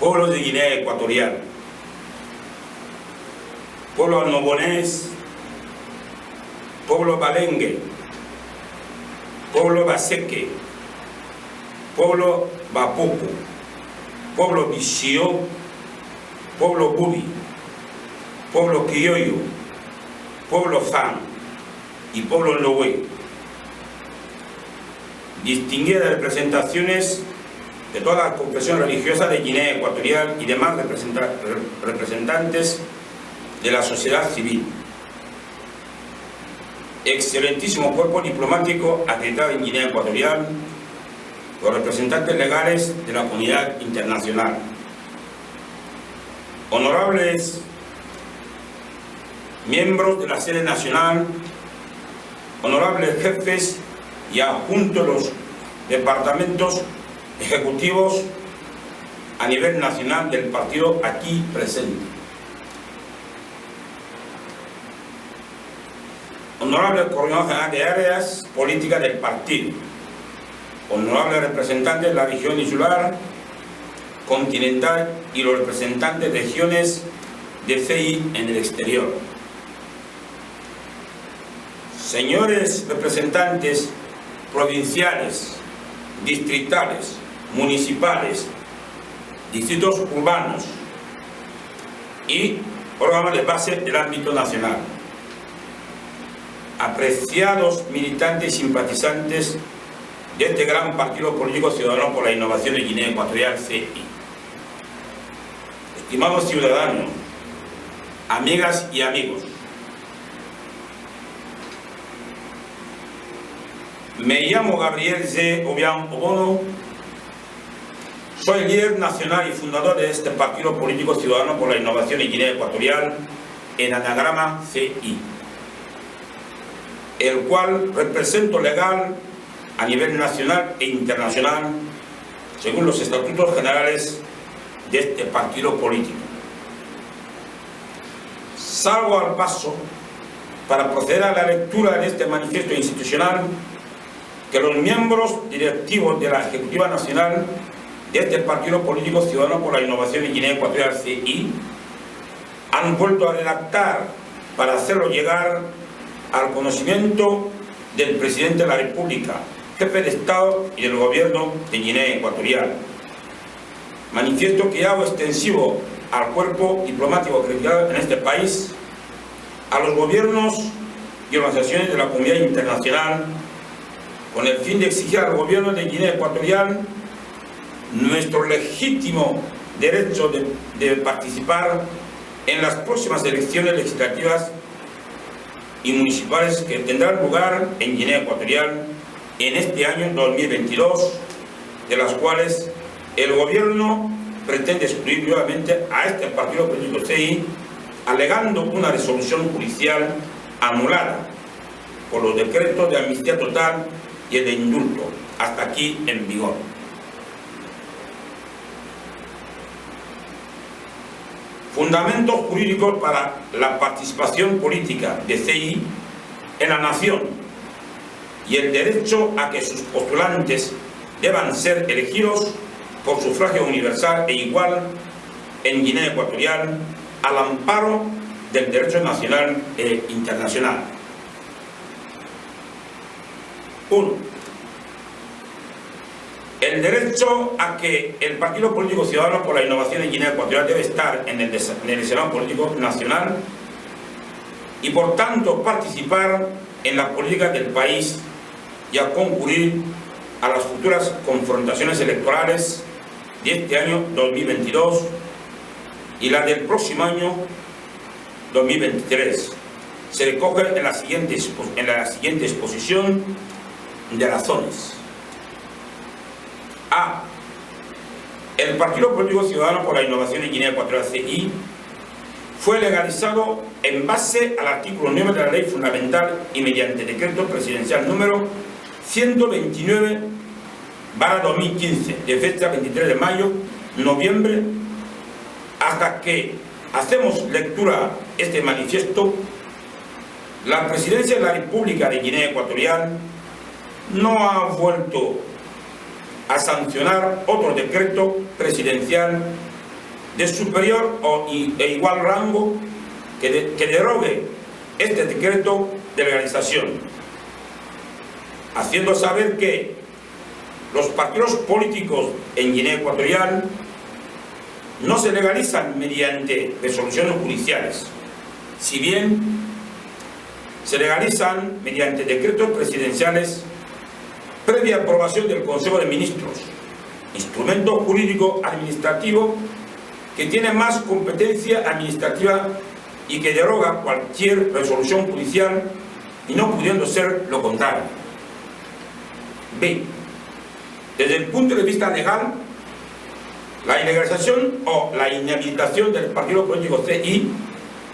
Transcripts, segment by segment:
pueblo de Guinea Ecuatorial, pueblo nobonés, pueblo balengue, pueblo baseque, pueblo bapupu, pueblo bixió, pueblo bubi, pueblo criollo, pueblo fan y pueblo lowe. Distinguidas representaciones de todas las confesiones religiosas de Guinea Ecuatorial y demás representantes de la sociedad civil. Excelentísimo cuerpo diplomático acreditado en Guinea Ecuatorial, los representantes legales de la comunidad internacional. Honorables miembros de la sede nacional, honorables jefes y adjuntos de los departamentos ejecutivos a nivel nacional del partido aquí presente. Honorable Coordinador General de Áreas Políticas del partido, honorables representantes de la región insular, continental y los representantes de regiones de CI en el exterior. Señores representantes provinciales, distritales, municipales, distritos urbanos y órganos de base del ámbito nacional. Apreciados militantes y simpatizantes de este gran partido político ciudadano por la innovación de Guinea Ecuatorial, CI. Estimados ciudadanos, amigas y amigos, me llamo Gabriel Z. Obiang Obono, soy líder nacional y fundador de este partido político ciudadano por la innovación en Guinea Ecuatorial, en anagrama CI, el cual represento legal a nivel nacional e internacional según los estatutos generales de este partido político. Salgo al paso para proceder a la lectura de este manifiesto institucional que los miembros directivos de la Ejecutiva Nacional de este partido político ciudadano por la innovación en Guinea Ecuatorial, CI, han vuelto a redactar para hacerlo llegar al conocimiento del Presidente de la República, Jefe de Estado y del Gobierno de Guinea Ecuatorial. Manifiesto que hago extensivo al cuerpo diplomático acreditado en este país, a los gobiernos y organizaciones de la comunidad internacional, con el fin de exigir al Gobierno de Guinea Ecuatorial nuestro legítimo derecho de participar en las próximas elecciones legislativas y municipales que tendrán lugar en Guinea Ecuatorial en este año 2022, de las cuales el Gobierno pretende excluir nuevamente a este partido político CI, alegando una resolución judicial anulada por los decretos de amnistía total y el de indulto, hasta aquí en vigor. Fundamentos jurídicos para la participación política de CI en la nación y el derecho a que sus postulantes deban ser elegidos por sufragio universal e igual en Guinea Ecuatorial al amparo del derecho nacional e internacional. 1. El derecho a que el Partido Político Ciudadano por la Innovación en Guinea Ecuatorial debe estar en el escenario político nacional y por tanto participar en las políticas del país y a concurrir a las futuras confrontaciones electorales de este año 2022 y la del próximo año 2023. Se recoge en la siguiente exposición de razones. A. El Partido Político Ciudadano por la Innovación en Guinea Ecuatorial, CI, fue legalizado en base al artículo 9 de la Ley Fundamental y mediante decreto presidencial número 129/2015, de fecha 23 de mayo, noviembre, hasta que hacemos lectura este manifiesto. La Presidencia de la República de Guinea Ecuatorial no ha vuelto a sancionar otro decreto presidencial de superior e igual rango que derogue este decreto de legalización, haciendo saber que los partidos políticos en Guinea Ecuatorial no se legalizan mediante resoluciones judiciales, si bien se legalizan mediante decretos presidenciales previa aprobación del Consejo de Ministros, instrumento jurídico administrativo que tiene más competencia administrativa y que deroga cualquier resolución judicial y no pudiendo ser lo contrario. B. Desde el punto de vista legal, la ilegalización o la inhabilitación del partido político CI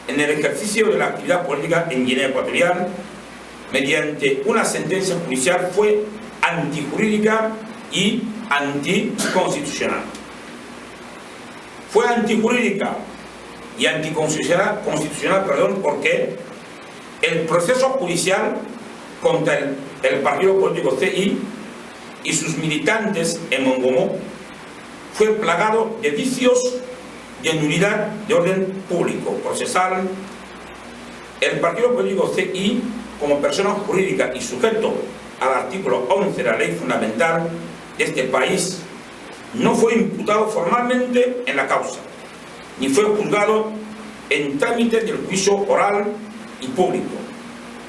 en el ejercicio de la actividad política en Guinea Ecuatorial mediante una sentencia judicial fue antijurídica y anticonstitucional. Fue antijurídica y anticonstitucional, porque el proceso judicial contra el partido político CI y sus militantes en Mongomo fue plagado de vicios de nulidad de orden público procesal. El partido político CI, como persona jurídica y sujeto al artículo 11 de la Ley Fundamental de este país, no fue imputado formalmente en la causa, ni fue juzgado en trámite del juicio oral y público.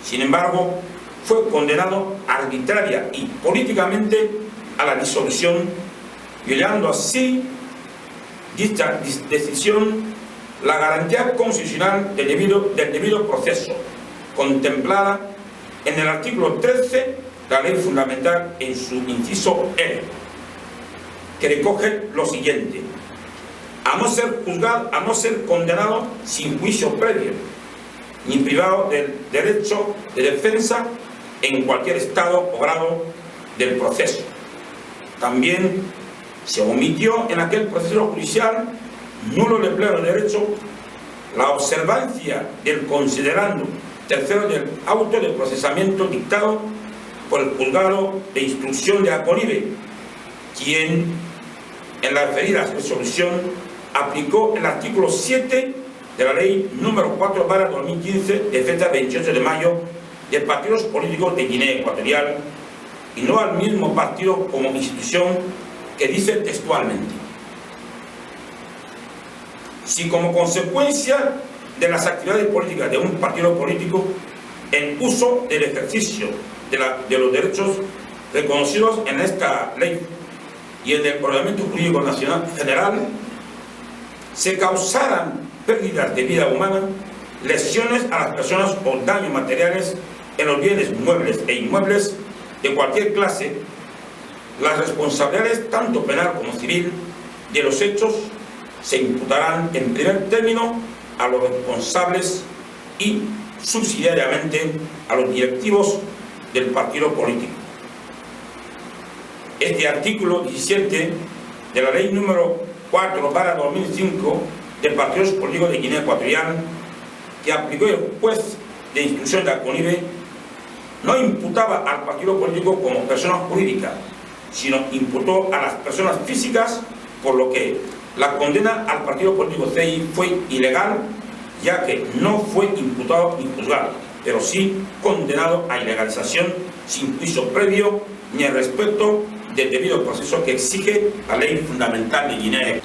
Sin embargo, fue condenado arbitraria y políticamente a la disolución, violando así dicha decisión la garantía constitucional del debido proceso, contemplada en el artículo 13 de la Ley Fundamental en su inciso E, que recoge lo siguiente: a no ser juzgado, a no ser condenado sin juicio previo, ni privado del derecho de defensa en cualquier estado o grado del proceso. También se omitió en aquel proceso judicial nulo de pleno derecho la observancia del considerando tercero del auto de procesamiento dictado por el juzgado de instrucción de Aconive, quien en la referida resolución aplicó el artículo 7 de la Ley número 4/2015 de fecha 28 de mayo de partidos políticos de Guinea Ecuatorial y no al mismo partido como institución, que dice textualmente: si como consecuencia de las actividades políticas de un partido político en uso del ejercicio de los derechos reconocidos en esta ley y en el ordenamiento jurídico nacional general se causaran pérdidas de vida humana, lesiones a las personas o daños materiales en los bienes muebles e inmuebles de cualquier clase, las responsabilidades tanto penal como civil de los hechos se imputarán en primer término a los responsables y subsidiariamente a los directivos del partido político. Este artículo 17 de la Ley número 4/2005 de partidos políticos de Guinea Ecuatorial, que aplicó el juez de instrucción de Aconive, no imputaba al partido político como persona jurídica, sino imputó a las personas físicas, por lo que la condena al partido político CI fue ilegal, ya que no fue imputado ni juzgado, pero sí condenado a ilegalización sin juicio previo ni al respecto del debido proceso que exige la Ley Fundamental de Guinea.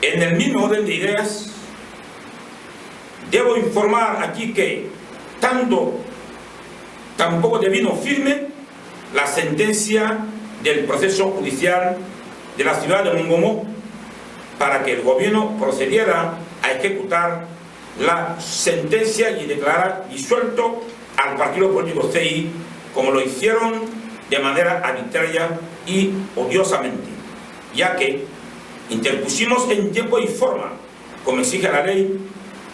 En el mismo orden de ideas, debo informar aquí que tampoco devino firme la sentencia del proceso judicial de la ciudad de Mongomo para que el gobierno procediera a ejecutar la sentencia y declarar disuelto al partido político CI, como lo hicieron de manera arbitraria y odiosamente, ya que interpusimos en tiempo y forma, como exige la ley,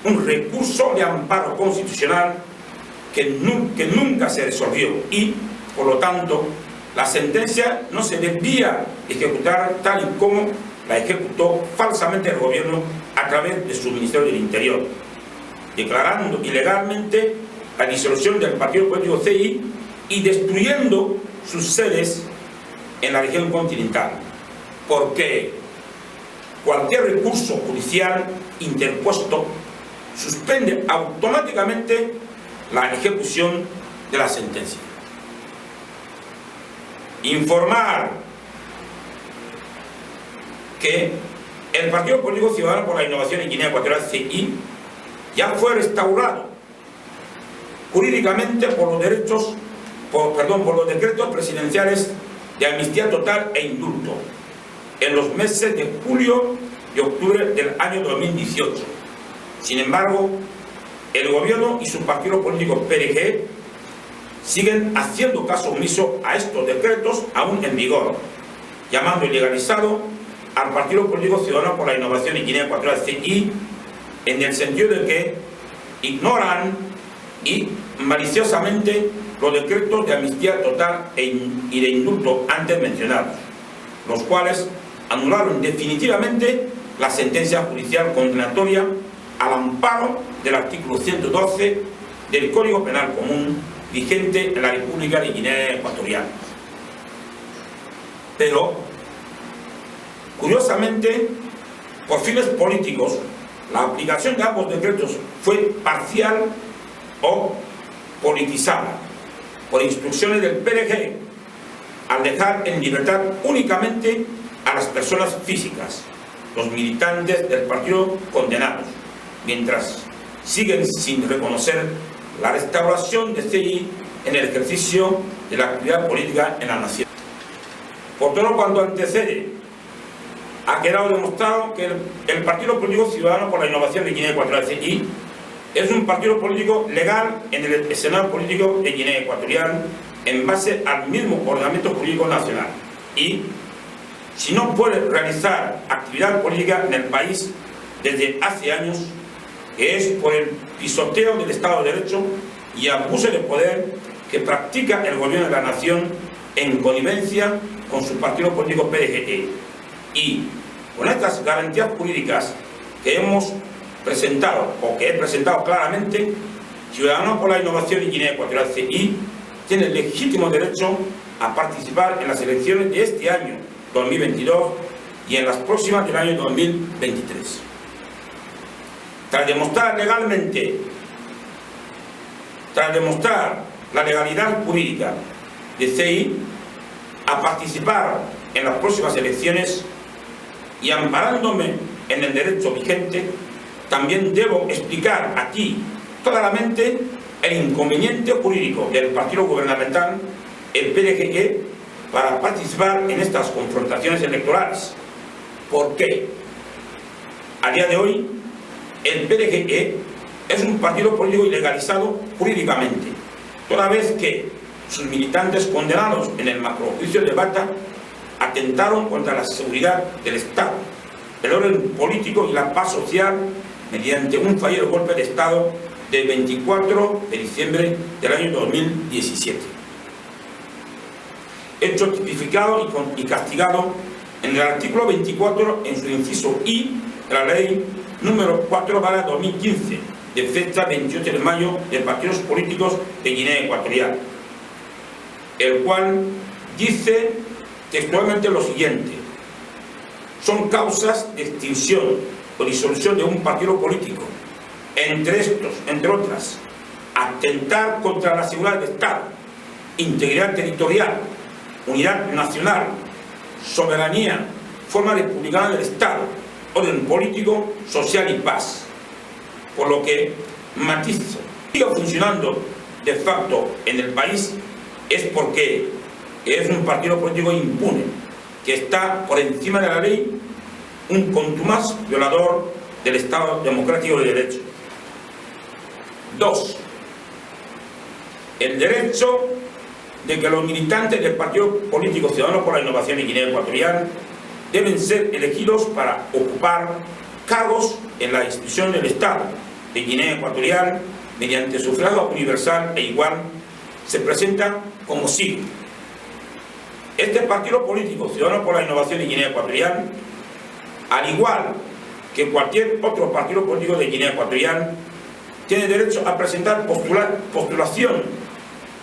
un recurso de amparo constitucional que nunca se resolvió y, por lo tanto, la sentencia no se debía ejecutar tal y como la ejecutó falsamente el gobierno a través de su Ministerio del Interior, declarando ilegalmente la disolución del partido político CI y destruyendo sus sedes en la región continental. Porque cualquier recurso judicial interpuesto suspende automáticamente la ejecución de la sentencia. Informar que el Partido Político Ciudadano por la Innovación en Guinea Ecuatorial, CI, ya fue restaurado jurídicamente por los decretos presidenciales de amnistía total e indulto en los meses de julio y octubre del año 2018. Sin embargo, el gobierno y su partido político PRG siguen haciendo caso omiso a estos decretos aún en vigor, llamando ilegalizado al Partido Político Ciudadano por la Innovación en Guinea Ecuatorial, CI, en el sentido de que ignoran y maliciosamente los decretos de amnistía total y de indulto antes mencionados, los cuales anularon definitivamente la sentencia judicial condenatoria al amparo del artículo 112 del Código Penal Común vigente en la República de Guinea Ecuatorial. Pero, curiosamente, por fines políticos, la aplicación de ambos decretos fue parcial o politizada por instrucciones del PRG, al dejar en libertad únicamente a las personas físicas, los militantes del partido condenados, mientras siguen sin reconocer la restauración de CI en el ejercicio de la actividad política en la nación. Por todo cuanto antecede, ha quedado demostrado que el Partido Político Ciudadano por la Innovación de Guinea Ecuatorial, CI, es un partido político legal en el escenario político de Guinea Ecuatorial en base al mismo ordenamiento jurídico nacional y, si no puede realizar actividad política en el país desde hace años, que es por el pisoteo del Estado de Derecho y abuso de poder que practica el gobierno de la nación en connivencia con su partido político PRG. Y con estas garantías jurídicas que hemos presentado, o que he presentado claramente, Ciudadanos por la Innovación en Guinea Ecuatorial, CI, tiene el legítimo derecho a participar en las elecciones de este año 2022 y en las próximas del año 2023. Tras demostrar la legalidad jurídica de CI a participar en las próximas elecciones y amparándome en el derecho vigente, también debo explicar aquí claramente el inconveniente jurídico del partido gubernamental, el PRG, para participar en estas confrontaciones electorales. ¿Por qué? A día de hoy, el PRG es un partido político ilegalizado jurídicamente, toda vez que sus militantes condenados en el macrojuicio de Bata atentaron contra la seguridad del Estado, el orden político y la paz social mediante un fallido golpe de Estado del 24 de diciembre del año 2017. Hecho tipificado y castigado en el artículo 24 en su inciso I de la ley número 4/2015, de fecha 28 de mayo de partidos políticos de Guinea Ecuatorial, el cual dice textualmente lo siguiente: son causas de extinción o disolución de un partido político, entre otras, atentar contra la seguridad del Estado, integridad territorial, unidad nacional, soberanía, forma republicana del Estado, orden político, social y paz. Por lo que matizo, sigue funcionando de facto en el país es porque es un partido político impune, que está por encima de la ley, un contumaz violador del Estado democrático de derecho. 2. El derecho de que los militantes del Partido Político Ciudadanos por la Innovación en Guinea Ecuatorial deben ser elegidos para ocupar cargos en la institución del Estado de Guinea Ecuatorial mediante sufragio universal e igual, se presenta como sigue. Este Partido Político Ciudadano por la Innovación en Guinea Ecuatorial, al igual que cualquier otro partido político de Guinea Ecuatorial, tiene derecho a presentar postulación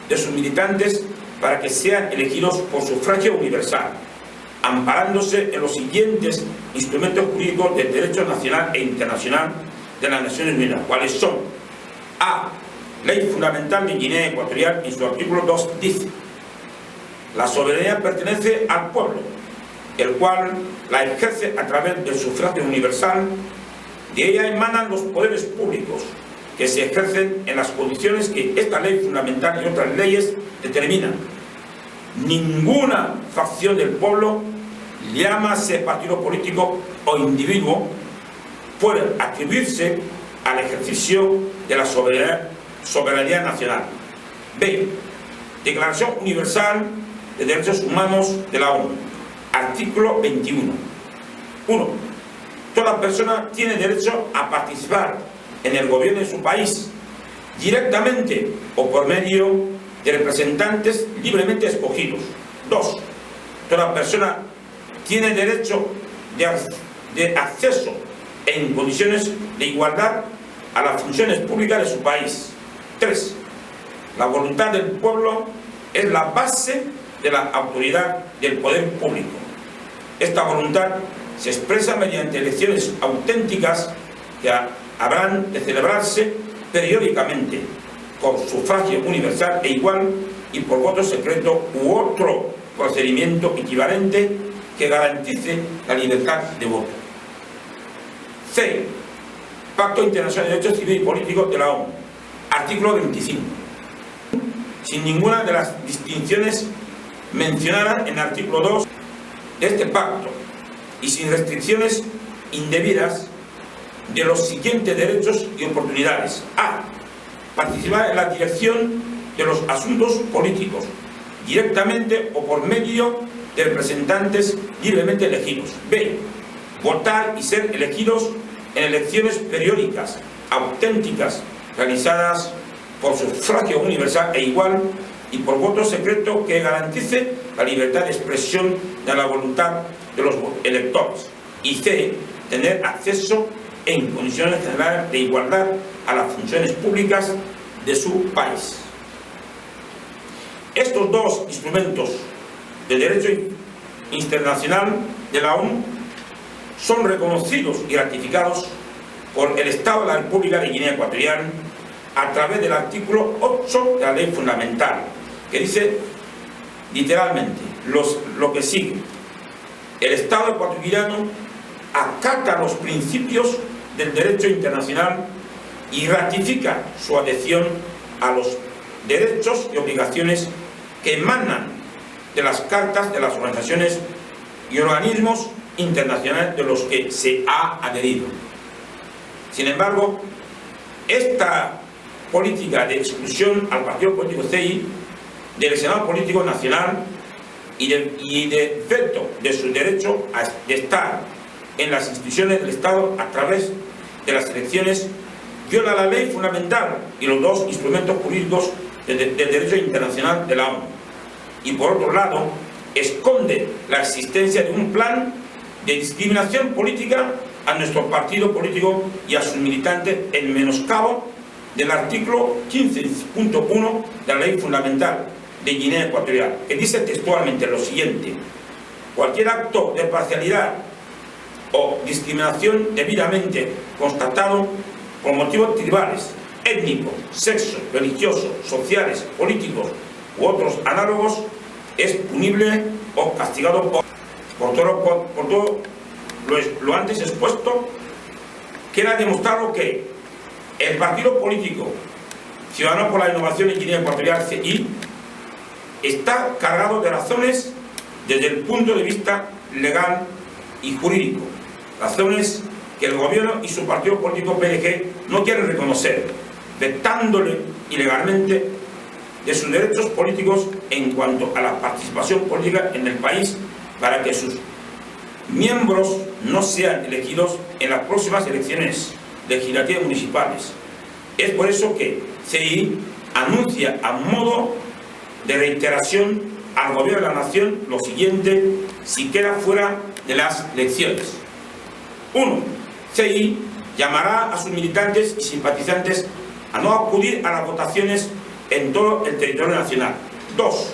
de sus militantes para que sean elegidos por sufragio universal, amparándose en los siguientes instrumentos jurídicos del derecho nacional e internacional de las Naciones Unidas, cuáles son: A. Ley Fundamental de Guinea Ecuatorial, en su artículo 2 dice: la soberanía pertenece al pueblo, el cual la ejerce a través del sufragio universal. De ella emanan los poderes públicos, que se ejercen en las condiciones que esta ley fundamental y otras leyes determinan. Ninguna facción del pueblo, llámase partido político o individuo, puede atribuirse al ejercicio de la soberanía nacional. B. Declaración Universal de Derechos Humanos de la ONU, artículo 21. 1. Toda persona tiene derecho a participar en el gobierno de su país, directamente o por medio de representantes libremente escogidos. 2. Toda persona tiene derecho de acceso en condiciones de igualdad a las funciones públicas de su país. 3. La voluntad del pueblo es la base de la autoridad del poder público. Esta voluntad se expresa mediante elecciones auténticas que habrán de celebrarse periódicamente por sufragio universal e igual y por voto secreto u otro procedimiento equivalente que garantice la libertad de voto. C. Pacto Internacional de Derechos Civiles y Políticos de la ONU, artículo 25. Sin ninguna de las distinciones mencionadas en el artículo 2 de este pacto y sin restricciones indebidas, de los siguientes derechos y oportunidades: A. Participar en la dirección de los asuntos políticos, directamente o por medio de representantes libremente elegidos. B. Votar y ser elegidos en elecciones periódicas, auténticas, realizadas por sufragio universal e igual y por voto secreto que garantice la libertad de expresión de la voluntad de los electores. Y C. Tener acceso en condiciones generales de igualdad a las funciones públicas de su país. Estos dos instrumentos de derecho internacional de la ONU son reconocidos y ratificados por el Estado de la República de Guinea Ecuatorial a través del artículo 8 de la Ley Fundamental, que dice literalmente lo que sigue: el Estado ecuatoriano acata los principios del derecho internacional y ratifica su adhesión a los derechos y obligaciones que emanan de las cartas de las organizaciones y organismos internacionales de los que se ha adherido. Sin embargo, esta política de exclusión al partido político CI del Senado Político Nacional y de veto de su derecho de estar en las instituciones del Estado a través de las elecciones viola la ley fundamental y los dos instrumentos jurídicos del derecho internacional de la ONU. Y por otro lado, esconde la existencia de un plan de discriminación política a nuestro partido político y a sus militantes en menoscabo del artículo 15.1 de la Ley Fundamental de Guinea Ecuatorial, que dice textualmente lo siguiente: cualquier acto de parcialidad o discriminación debidamente constatado por motivos tribales, étnicos, sexo, religiosos, sociales, políticos u otros análogos es punible o castigado por todo lo antes expuesto. Queda demostrado que el partido político Ciudadanos por la Innovación en Guinea Ecuatorial, CI, está cargado de razones desde el punto de vista legal y jurídico, razones que el gobierno y su partido político PDG no quieren reconocer, vetándole ilegalmente de sus derechos políticos en cuanto a la participación política en el país para que sus miembros no sean elegidos en las próximas elecciones legislativas municipales. Es por eso que CI anuncia a modo de reiteración al gobierno de la nación lo siguiente si queda fuera de las elecciones. 1. CI llamará a sus militantes y simpatizantes a no acudir a las votaciones en todo el territorio nacional. 2.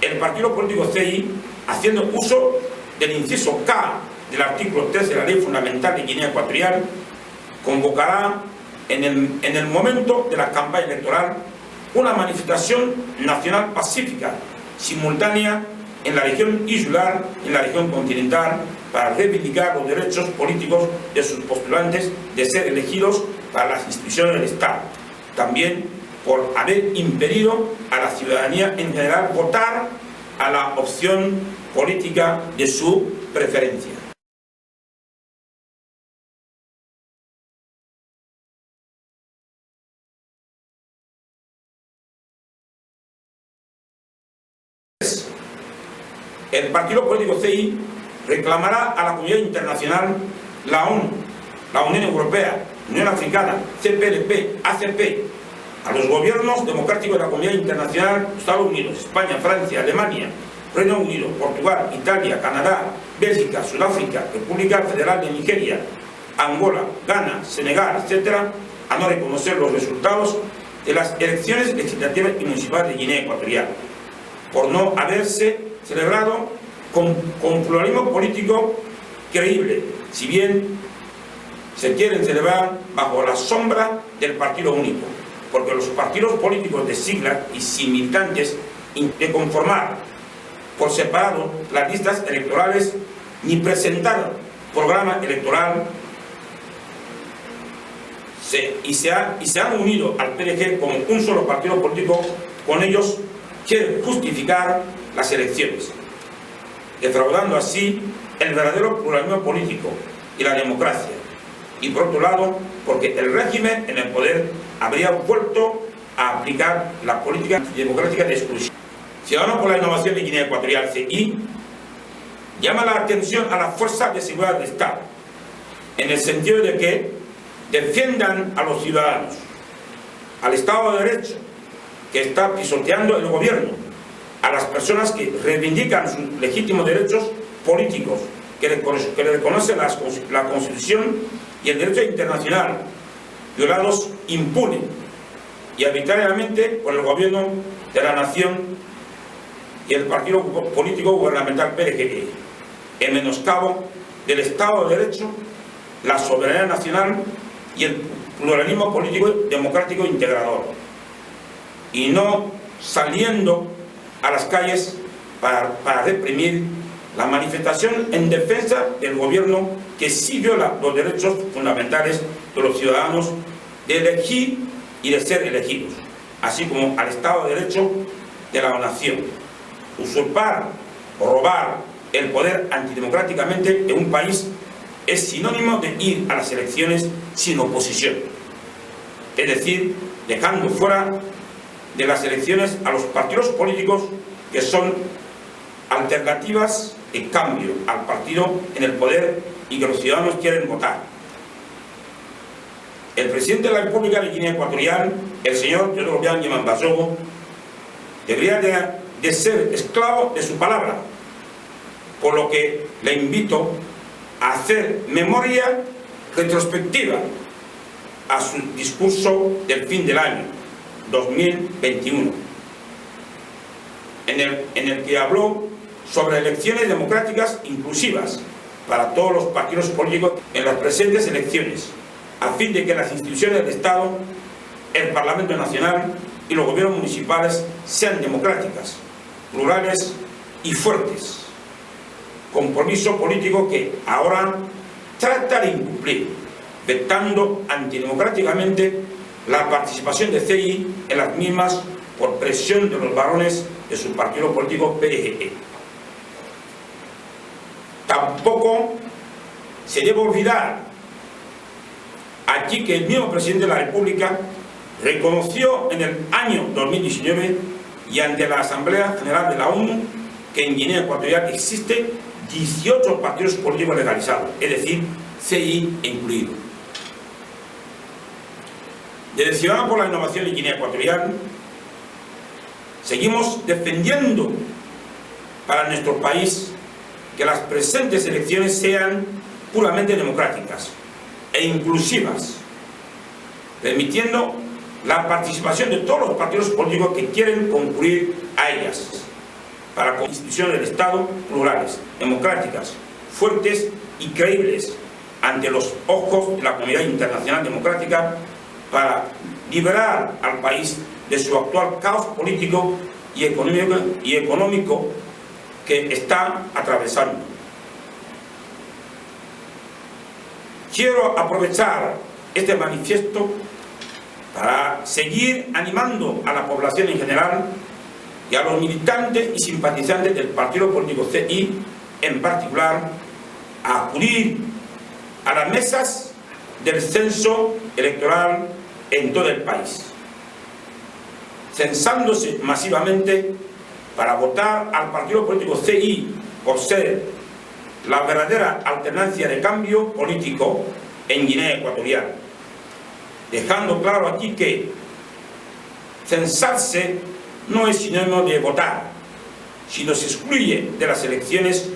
El partido político CI haciendo uso del inciso K del artículo 3 de la Ley Fundamental de Guinea Ecuatorial, convocará en el momento de la campaña electoral una manifestación nacional pacífica, simultánea en la región insular y en la región continental, para reivindicar los derechos políticos de sus postulantes de ser elegidos para las instituciones del Estado. También por haber impedido a la ciudadanía en general votar a la opción política de su preferencia. El partido político CI reclamará a la comunidad internacional, la ONU, la Unión Europea, Unión Africana, CPLP, ACP, a los gobiernos democráticos de la comunidad internacional, Estados Unidos, España, Francia, Alemania, Reino Unido, Portugal, Italia, Canadá, Bélgica, Sudáfrica, República Federal de Nigeria, Angola, Ghana, Senegal, etc., a no reconocer los resultados de las elecciones legislativas y municipales de Guinea Ecuatorial, por no haberse celebrado con pluralismo político creíble, si bien se quieren celebrar bajo la sombra del partido único, porque los partidos políticos de sigla y sin militantes de conformar por separado las listas electorales ni presentar programa electoral y se han unido al PDG como un solo partido político, con ellos quieren justificar las elecciones, defraudando así el verdadero pluralismo político y la democracia. Y por otro lado, porque el régimen en el poder habría vuelto a aplicar la política democrática de exclusión. Ciudadanos por la Innovación de Guinea Ecuatorial, CI, llama la atención a las fuerzas de seguridad del Estado, en el sentido de que defiendan a los ciudadanos, al Estado de Derecho, que está pisoteando el gobierno, a las personas que reivindican sus legítimos derechos políticos, que le reconocen la Constitución y el derecho internacional, violados impune y arbitrariamente por el gobierno de la nación y el partido político gubernamental PDG, en menoscabo del Estado de Derecho, la soberanía nacional y el pluralismo político democrático integrador, y no saliendo a las calles para reprimir la manifestación en defensa del gobierno que sí viola los derechos fundamentales de los ciudadanos de elegir y de ser elegidos, así como al Estado de Derecho de la nación. Usurpar o robar el poder antidemocráticamente en un país es sinónimo de ir a las elecciones sin oposición, es decir, dejando fuera de las elecciones a los partidos políticos que son alternativas en cambio al partido en el poder y que los ciudadanos quieren votar. El presidente de la República de Guinea Ecuatorial, el señor Teodoro Obiang Yamambazogo, debería de ser esclavo de su palabra, por lo que le invito a hacer memoria retrospectiva a su discurso del fin del año 2021, en el que habló sobre elecciones democráticas inclusivas para todos los partidos políticos en las presentes elecciones, a fin de que las instituciones del Estado, el Parlamento Nacional y los gobiernos municipales sean democráticas, plurales y fuertes. Compromiso político que ahora trata de incumplir, vetando antidemocráticamente la participación de CI en las mismas por presión de los varones de su partido político PDG. Tampoco se debe olvidar aquí que el mismo presidente de la República reconoció en el año 2019 y ante la Asamblea General de la ONU que en Guinea Ecuatorial existen 18 partidos políticos legalizados, es decir, CI incluido. Desde Ciudadanos por la Innovación en Guinea Ecuatorial seguimos defendiendo para nuestro país que las presentes elecciones sean puramente democráticas e inclusivas, permitiendo la participación de todos los partidos políticos que quieren concurrir a ellas, para con instituciones del Estado plurales, democráticas, fuertes y creíbles ante los ojos de la comunidad internacional democrática, para liberar al país de su actual caos político y económico que está atravesando. Quiero aprovechar este manifiesto para seguir animando a la población en general y a los militantes y simpatizantes del partido político CI en particular a acudir a las mesas del censo electoral en todo el país, censándose masivamente para votar al partido político CI por ser la verdadera alternancia de cambio político en Guinea Ecuatorial, dejando claro aquí que censarse no es sinónimo de votar. Si nos excluye de las elecciones,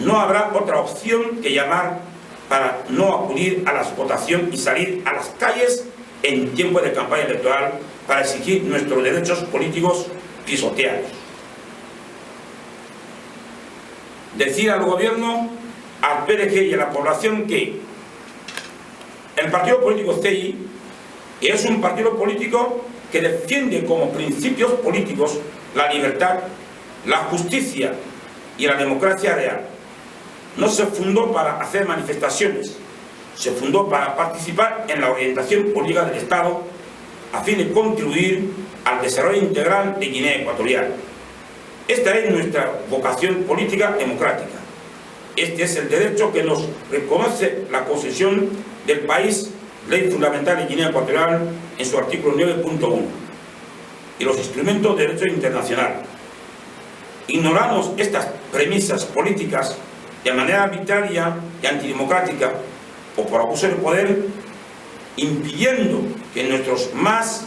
no habrá otra opción que llamar para no acudir a la votación y salir a las calles en tiempo de campaña electoral para exigir nuestros derechos políticos pisoteados. Decir al gobierno, al PDG y a la población que el partido político CI es un partido político que defiende como principios políticos la libertad, la justicia y la democracia real. No se fundó para hacer manifestaciones, se fundó para participar en la orientación política del Estado a fin de contribuir al desarrollo integral de Guinea Ecuatorial. Esta es nuestra vocación política democrática. Este es el derecho que nos reconoce la Constitución del país, Ley Fundamental de Guinea Ecuatorial, en su artículo 9.1, y los instrumentos de derecho internacional. Ignoramos estas premisas políticas de manera arbitraria y antidemocrática o por abuso de poder, impidiendo que nuestros más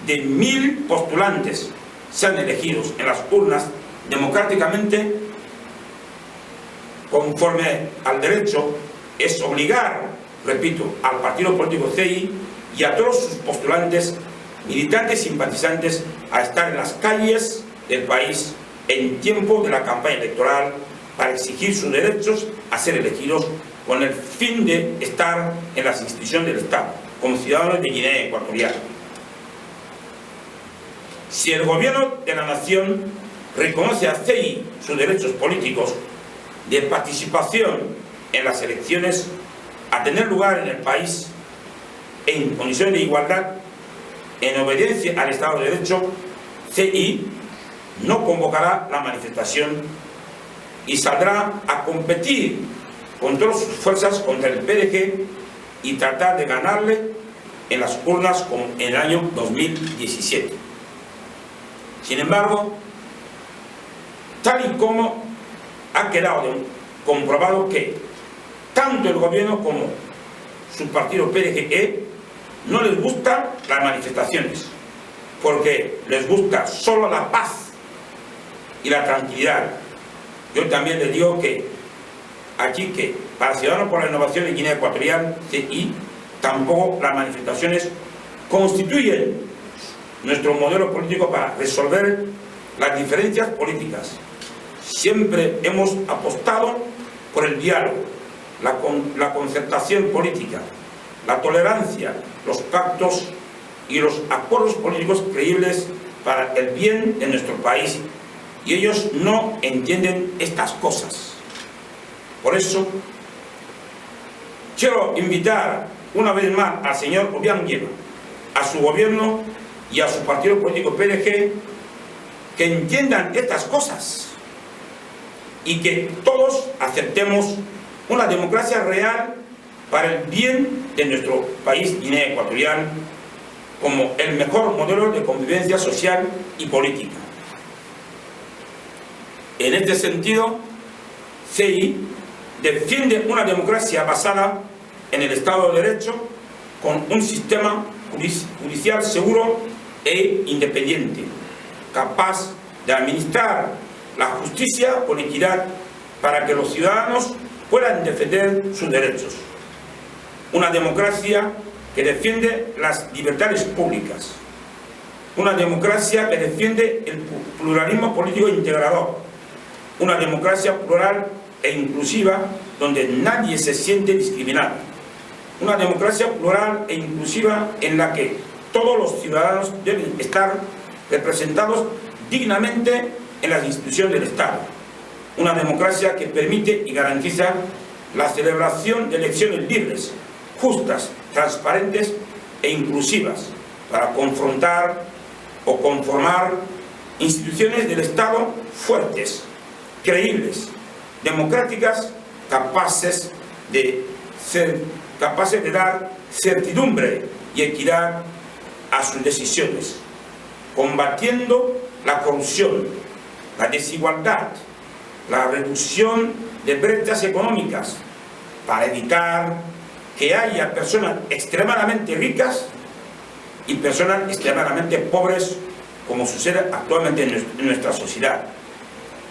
de 1000 postulantes sean elegidos en las urnas democráticamente conforme al derecho. Es obligar, repito, al partido político CI y a todos sus postulantes, militantes y simpatizantes a estar en las calles del país en tiempo de la campaña electoral para exigir sus derechos a ser elegidos con el fin de estar en las instituciones del Estado como ciudadanos de Guinea Ecuatorial. Si el gobierno de la nación reconoce a CI sus derechos políticos de participación en las elecciones a tener lugar en el país en condiciones de igualdad, en obediencia al Estado de Derecho, CI no convocará la manifestación y saldrá a competir con todas sus fuerzas contra el PDG y tratar de ganarle en las urnas como en el año 2017. Sin embargo, tal y como ha quedado comprobado que tanto el gobierno como su partido PDG no les gustan las manifestaciones, porque les gusta solo la paz y la tranquilidad. Yo también les digo que aquí que para Ciudadanos por la Innovación en Guinea Ecuatorial, CI, tampoco las manifestaciones constituyen nuestro modelo político para resolver las diferencias políticas. Siempre hemos apostado por el diálogo, la concertación política, la tolerancia, los pactos y los acuerdos políticos creíbles para el bien de nuestro país, y ellos no entienden estas cosas. Por eso quiero invitar una vez más al señor Obiang Yema, a su gobierno y a su partido político PDG, que entiendan estas cosas y que todos aceptemos una democracia real para el bien de nuestro país Guinea Ecuatorial como el mejor modelo de convivencia social y política. En este sentido, CI defiende una democracia basada en el Estado de Derecho, con un sistema judicial seguro e independiente, capaz de administrar la justicia con equidad para que los ciudadanos puedan defender sus derechos. Una democracia que defiende las libertades públicas. Una democracia que defiende el pluralismo político integrador, una democracia plural e inclusiva donde nadie se siente discriminado, una democracia plural e inclusiva en la que todos los ciudadanos deben estar representados dignamente en las instituciones del Estado, una democracia que permite y garantiza la celebración de elecciones libres, justas, transparentes e inclusivas para confrontar o conformar instituciones del Estado fuertes, creíbles, democráticas, capaces de dar certidumbre y equidad a sus decisiones, combatiendo la corrupción, la desigualdad, la reducción de brechas económicas, para evitar que haya personas extremadamente ricas y personas extremadamente pobres, como sucede actualmente en nuestra sociedad,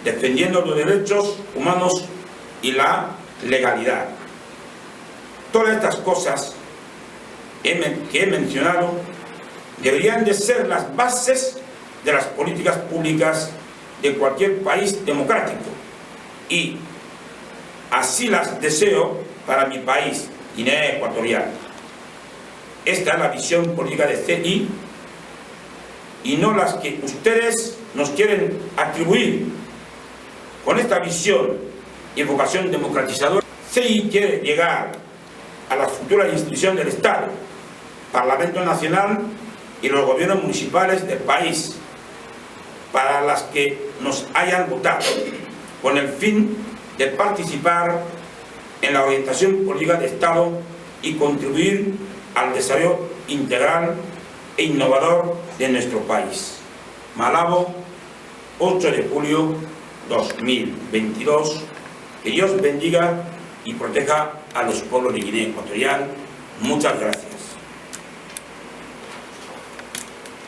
defendiendo los derechos humanos y la legalidad. Todas estas cosas que he mencionado deberían de ser las bases de las políticas públicas de cualquier país democrático, y así las deseo para mi país, Guinea Ecuatorial. Esta es la visión política de CI y no las que ustedes nos quieren atribuir. Con esta visión y vocación democratizadora, CI quiere llegar a las futuras instituciones del Estado, Parlamento Nacional y los gobiernos municipales del país, para las que nos hayan votado, con el fin de participar en la orientación política de Estado y contribuir al desarrollo integral e innovador de nuestro país. Malabo, 8 de julio 2022. Que Dios bendiga y proteja a los pueblos de Guinea Ecuatorial. Muchas gracias.